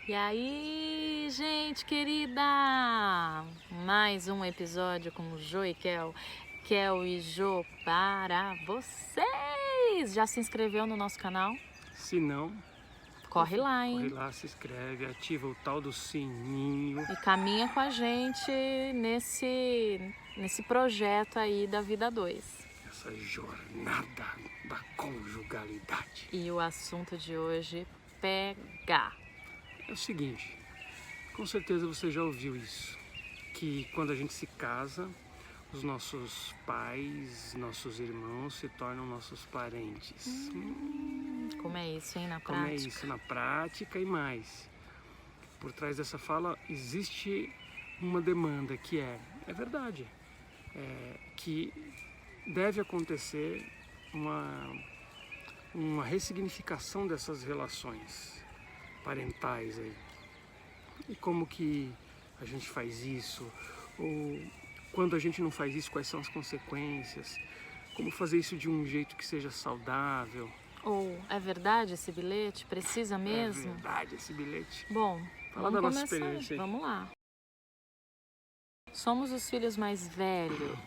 E aí, gente querida, mais um episódio com Jô e Kel, Kel e Jô para vocês. Já se inscreveu no nosso canal? Se não, Corre lá, corre hein? lá, se inscreve, ativa o tal do sininho. E caminha com a gente nesse projeto aí da Vida 2. Essa jornada da conjugalidade. E o assunto de hoje, pega. É o seguinte, com certeza você já ouviu isso, que quando a gente se casa, os nossos pais, nossos irmãos se tornam nossos parentes. Como é isso, hein, na Como é prática? isso na prática e mais. Por trás dessa fala existe uma demanda que é verdade, que deve acontecer uma ressignificação dessas relações parentais aí. E como que a gente faz isso? Ou quando a gente não faz isso, quais são as consequências? Como fazer isso de um jeito que seja saudável? Ou é verdade esse bilhete? Precisa mesmo? É verdade esse bilhete. Bom, Fala vamos da nossa começar. experiência aí. Vamos lá. Somos os filhos mais velhos,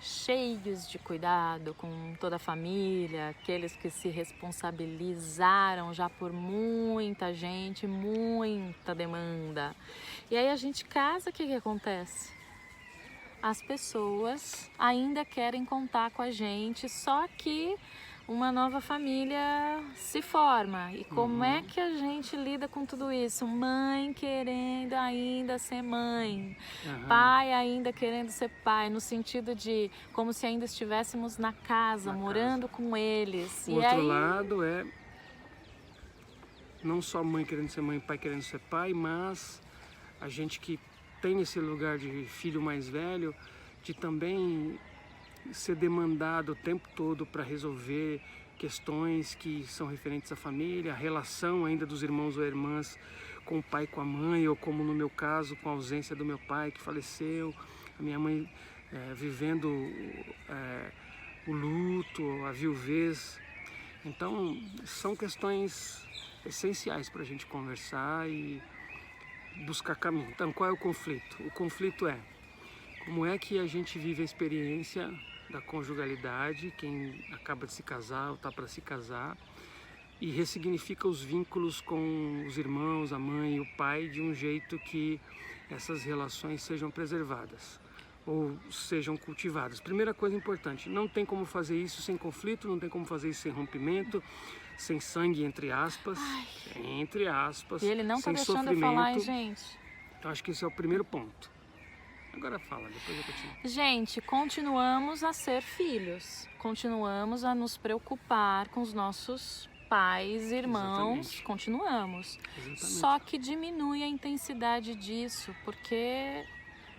cheios de cuidado com toda a família, aqueles que se responsabilizaram já por muita gente, muita demanda. E aí a gente casa, o que acontece? As pessoas ainda querem contar com a gente, só que uma nova família se forma. E como é que a gente lida com tudo isso? Mãe querendo ainda ser mãe, pai ainda querendo ser pai, no sentido de como se ainda estivéssemos na casa, morando com eles. O E outro aí, lado é não só mãe querendo ser mãe, pai querendo ser pai, mas a gente que tem esse lugar de filho mais velho, de também ser demandado o tempo todo para resolver questões que são referentes à família, a relação ainda dos irmãos ou irmãs com o pai e com a mãe, ou como no meu caso, com a ausência do meu pai que faleceu, a minha mãe vivendo o luto, a viuvez. Então, são questões essenciais para a gente conversar e buscar caminho. Então, qual é o conflito? O conflito é como é que a gente vive a experiência da conjugalidade, quem acaba de se casar ou está para se casar, e ressignifica os vínculos com os irmãos, a mãe e o pai de um jeito que essas relações sejam preservadas ou sejam cultivadas. Primeira coisa importante, não tem como fazer isso sem conflito, não tem como fazer isso sem rompimento, sem sangue, entre aspas, e ele não tá sem deixando eu sofrimento. falar, hein, gente? Então acho que esse é o primeiro ponto. Agora fala, depois eu continuo. Gente, continuamos a ser filhos, continuamos a nos preocupar com os nossos pais, irmãos, Exatamente. continuamos. Exatamente. Só que diminui a intensidade disso, porque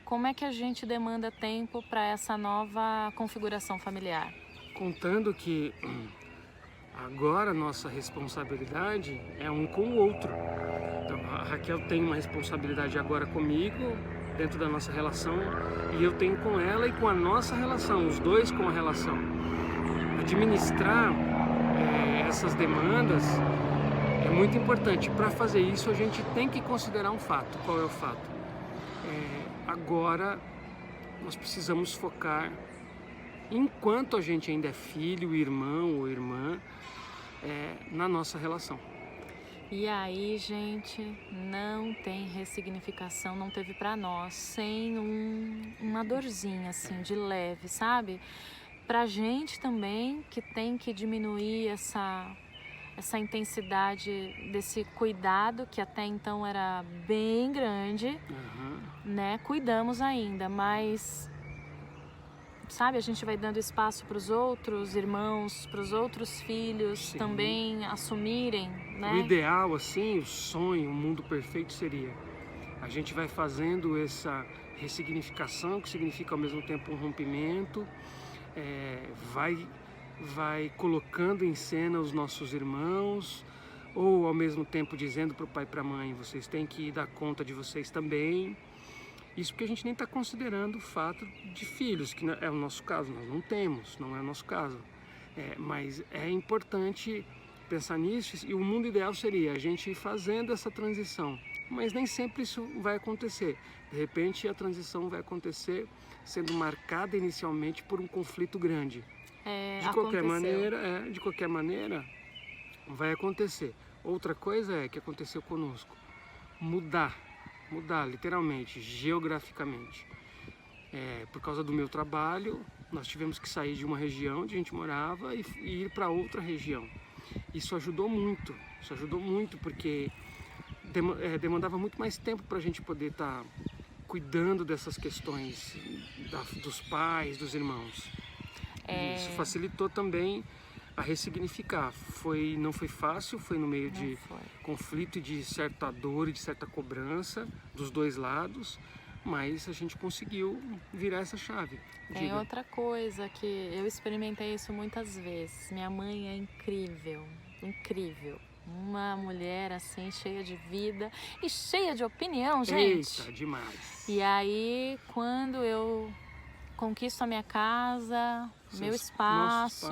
como é que a gente demanda tempo para essa nova configuração familiar? Contando que agora a nossa responsabilidade é um com o outro. Então a Raquel tem uma responsabilidade agora comigo, dentro da nossa relação, e eu tenho com ela e com a nossa relação, os dois com a relação. Administrar essas demandas é muito importante. Para fazer isso, a gente tem que considerar um fato. Qual é o fato? Agora, nós precisamos focar, enquanto a gente ainda é filho, irmão ou irmã, na nossa relação. E aí, gente, não tem ressignificação, não teve para nós, sem uma dorzinha assim, de leve, sabe? Pra gente também, que tem que diminuir essa intensidade desse cuidado, que até então era bem grande, né? Cuidamos ainda, mas sabe, a gente vai dando espaço para os outros irmãos, para os outros filhos também assumirem, né? O ideal, assim, o sonho, o mundo perfeito seria: a gente vai fazendo essa ressignificação, que significa ao mesmo tempo um rompimento, vai colocando em cena os nossos irmãos, ou ao mesmo tempo dizendo para o pai e para a mãe: vocês têm que dar conta de vocês também. Isso porque a gente nem está considerando o fato de filhos, que é o nosso caso, nós não temos, não é o nosso caso. Mas é importante pensar nisso, e o mundo ideal seria a gente ir fazendo essa transição, mas nem sempre isso vai acontecer. De repente a transição vai acontecer sendo marcada inicialmente por um conflito grande. De qualquer maneira vai acontecer. Outra coisa é que aconteceu conosco, mudar literalmente, geograficamente. Por causa do meu trabalho, nós tivemos que sair de uma região onde a gente morava e ir para outra região. Isso ajudou muito porque demandava muito mais tempo para a gente poder estar cuidando dessas questões dos pais, dos irmãos. Isso facilitou também a ressignificar. Não foi fácil, foi no meio de conflito e de certa dor e de certa cobrança dos dois lados, mas a gente conseguiu virar essa chave. Tem outra coisa que eu experimentei isso muitas vezes. Minha mãe é incrível, incrível. Uma mulher assim, cheia de vida e cheia de opinião, gente. Eita, demais. E aí, quando eu conquisto a minha casa, meu espaço,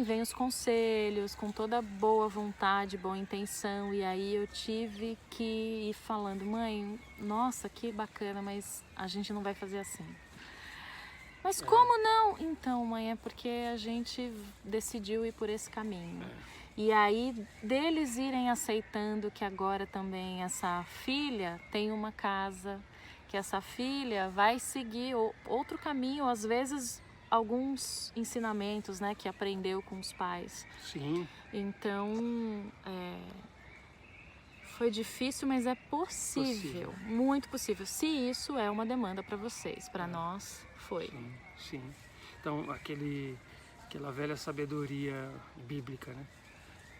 vem os conselhos com toda boa vontade, boa intenção, e aí eu tive que ir falando, mãe, nossa, que bacana, mas a gente não vai fazer assim. Mas como não? Então, mãe, é porque a gente decidiu ir por esse caminho. E aí, deles irem aceitando que agora também essa filha tem uma casa, que essa filha vai seguir outro caminho, às vezes alguns ensinamentos, né, que aprendeu com os pais. Sim. Então, foi difícil, mas é possível, muito possível. Se isso é uma demanda para vocês, para nós foi. Sim. Então, aquela velha sabedoria bíblica, né,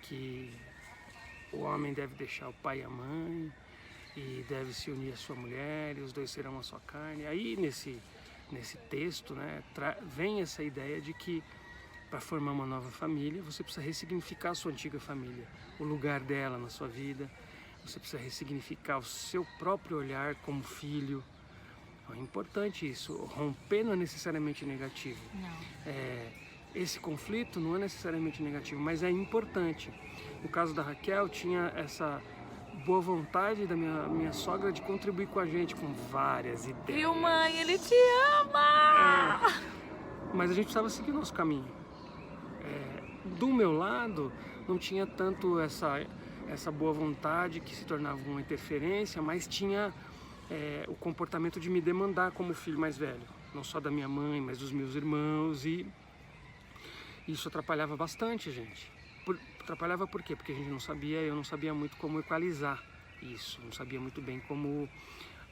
que o homem deve deixar o pai e a mãe e deve se unir à sua mulher e os dois serão uma só carne. Aí nesse texto, né, vem essa ideia de que para formar uma nova família você precisa ressignificar a sua antiga família, o lugar dela na sua vida. Você precisa ressignificar o seu próprio olhar como filho. É importante isso. Romper não é necessariamente negativo. Não. Esse conflito não é necessariamente negativo, mas é importante. No caso da Raquel, tinha essa boa vontade da minha sogra de contribuir com a gente com várias ideias. Viu, mãe? Ele te ama! Mas a gente precisava seguir o nosso caminho. Do meu lado, não tinha tanto essa boa vontade que se tornava uma interferência, mas tinha o comportamento de me demandar como filho mais velho. Não só da minha mãe, mas dos meus irmãos, e isso atrapalhava bastante a gente. Atrapalhava por quê? Porque eu não sabia muito como equalizar isso, não sabia muito bem como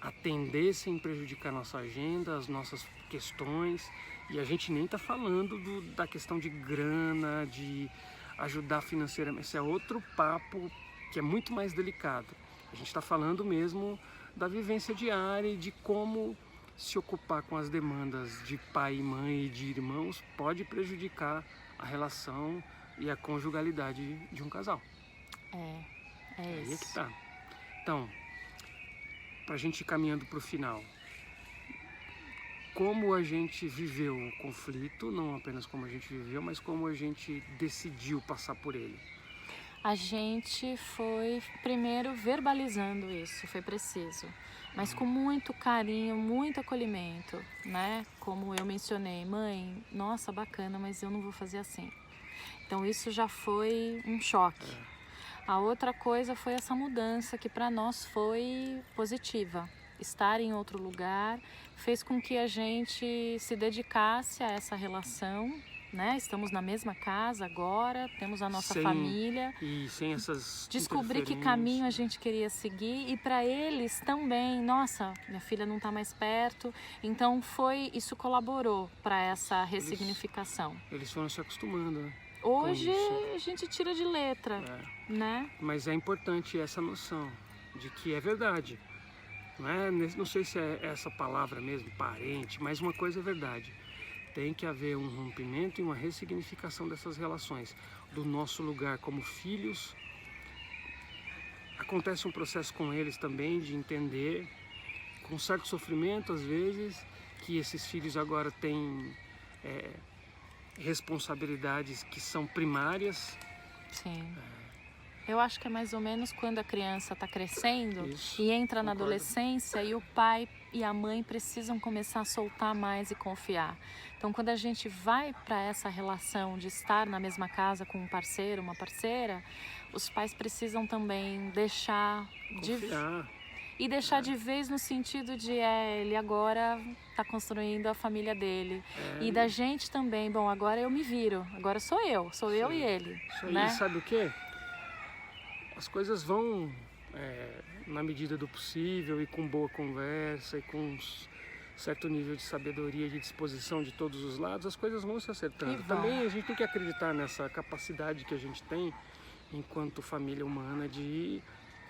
atender sem prejudicar nossa agenda, as nossas questões, e a gente nem está falando da questão de grana, de ajudar financeiramente. Esse é outro papo que é muito mais delicado. A gente está falando mesmo da vivência diária e de como se ocupar com as demandas de pai e mãe e de irmãos pode prejudicar a relação e a conjugalidade de um casal. É Aí isso. é que tá. Então, pra gente ir caminhando pro final, como a gente viveu o conflito, não apenas como a gente viveu, mas como a gente decidiu passar por ele. A gente foi primeiro verbalizando isso, foi preciso, mas com muito carinho, muito acolhimento, né? Como eu mencionei, mãe, nossa, bacana, mas eu não vou fazer assim. Então isso já foi um choque. A outra coisa foi essa mudança que para nós foi positiva. Estar em outro lugar fez com que a gente se dedicasse a essa relação, né? Estamos na mesma casa agora, temos a nossa família. E sem essas descobrir que caminho a gente queria seguir, e para eles também, nossa, minha filha não está mais perto. Então isso colaborou para essa ressignificação. Eles foram se acostumando, né? Hoje a gente tira de letra, né? Mas é importante essa noção de que é verdade. Não sei se é essa palavra mesmo, parente, mas uma coisa é verdade. Tem que haver um rompimento e uma ressignificação dessas relações, do nosso lugar como filhos. Acontece um processo com eles também de entender, com certo sofrimento às vezes, que esses filhos agora têm responsabilidades que são primárias, Sim. Eu acho que é mais ou menos quando a criança está crescendo Isso, e entra na concordo. adolescência e o pai e a mãe precisam começar a soltar mais e confiar. Então, quando a gente vai para essa relação de estar na mesma casa com um parceiro, uma parceira, os pais precisam também deixar Confiar. e deixar de vez no sentido de ele agora está construindo a família dele. E da gente também, bom, agora eu me viro, agora sou eu e ele. Isso aí, né? sabe o quê? As coisas vão, na medida do possível e com boa conversa e com certo nível de sabedoria e de disposição de todos os lados, as coisas vão se acertando. E vão. Também a gente tem que acreditar nessa capacidade que a gente tem, enquanto família humana, de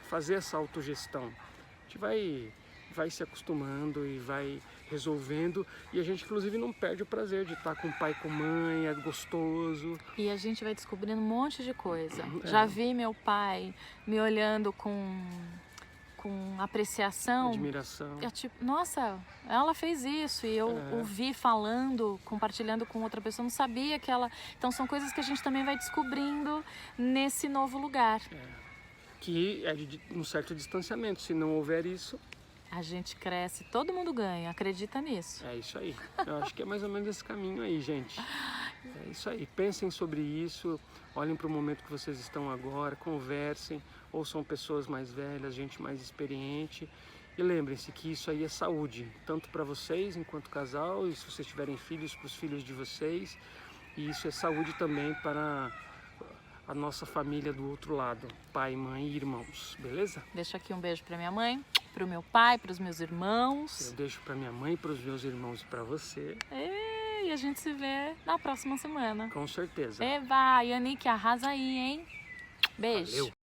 fazer essa autogestão. A gente vai se acostumando e vai resolvendo, e a gente inclusive não perde o prazer de estar com o pai e com a mãe, é gostoso. E a gente vai descobrindo um monte de coisa. Já vi meu pai me olhando com apreciação. Admiração. Eu, tipo, nossa, ela fez isso. E eu ouvi falando, compartilhando com outra pessoa, não sabia que ela... Então são coisas que a gente também vai descobrindo nesse novo lugar. Que é de um certo distanciamento. Se não houver isso, A gente cresce, todo mundo ganha, acredita nisso. é isso aí. Eu acho que é mais ou menos esse caminho aí, gente. É isso aí. Pensem sobre isso, olhem para o momento que vocês estão agora, conversem, ouçam pessoas mais velhas, gente mais experiente. E lembrem-se que isso aí é saúde, tanto para vocês enquanto casal, e se vocês tiverem filhos, para os filhos de vocês. E isso é saúde também para a nossa família do outro lado, pai, mãe e irmãos, beleza? Deixo aqui um beijo para minha mãe, para o meu pai, para os meus irmãos. Eu deixo para minha mãe, para os meus irmãos e para você. E a gente se vê na próxima semana. Com certeza. Eva, Yannick, arrasa aí, hein? Beijo. Valeu.